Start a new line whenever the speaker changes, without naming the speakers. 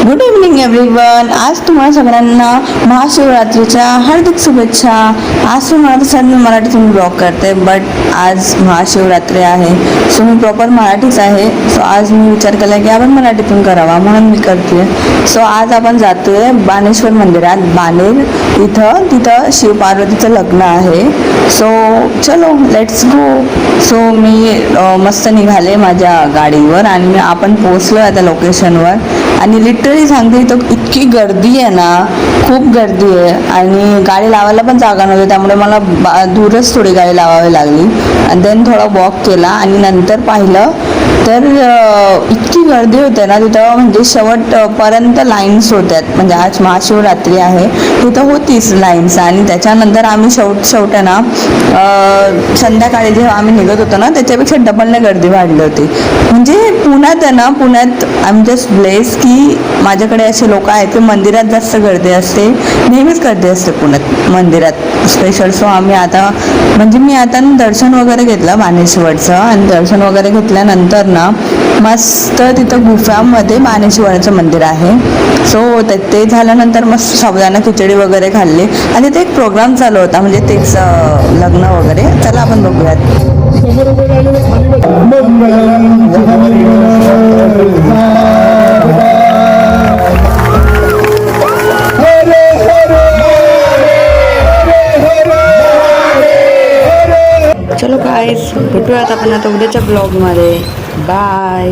Good evening everyone. आज तुम्हाला सगळ्यांना महाशिवरात्रीच्या हार्दिक शुभेच्छा. आज तुम्हाला तसं मी मराठीतून ब्लॉग करते, बट आज महाशिवरात्री आहे, सो मी प्रॉपर मराठीच आहे. सो आज मी विचार केला की आपण मराठीतून करावा, म्हणून मी करते. सो आज आपण जातोय बाणेश्वर मंदिरात. बाणेर तिथं शिव पार्वतीचं लग्न आहे. सो चलो लेट्स गो. सो मी मस्त निघाले माझ्या गाडीवर आणि आपण पोहोचलो आता लोकेशनवर. आणि लिटरली सांगते, इथं इतकी गर्दी आहे ना, खूप गर्दी आहे. आणि गाडी लावायला पण जागा नव्हती, त्यामुळे मला दूरच थोडी गाडी लावावी लागली. आणि देन थोडा वॉक केला आणि नंतर पाहिलं तर इतकी गर्दी होते ना तिथं, म्हणजे शेवटपर्यंत लाईन्स होत्यात. म्हणजे आज महाशिवरात्री आहे, तिथं होतीच लाईन्स. आणि त्याच्यानंतर आम्ही शेवट ना संध्याकाळी जेव्हा आम्ही निघत होतो ना, त्याच्यापेक्षा डबलने गर्दी वाढली होती. म्हणजे पुण्यात आहे ना, पुण्यात आय एम जस्ट ब्लेस की माझ्याकडे असे लोक आहेत की मंदिरात जास्त गर्दी असते, नेहमीच गर्दी असते पुण्यात मंदिरात स्पेशल. सो आम्ही आता मी आता दर्शन वगैरे घेतलं बाणेश्वरचं. आणि दर्शन वगैरे घेतल्यानंतर ना मस्त तिथं गुफामध्ये बाणेश्वराचं मंदिर आहे. सो ते झाल्यानंतर मस्त साबुदाणा खिचडी वगैरे खाल्ली. आणि तिथे एक प्रोग्राम चालू होता, म्हणजे तेच लग्न वगैरे. चला आपण बघूयात. चलो गाईज, भेटूयात आपण आता उद्याच्या ब्लॉगमध्ये. बाय.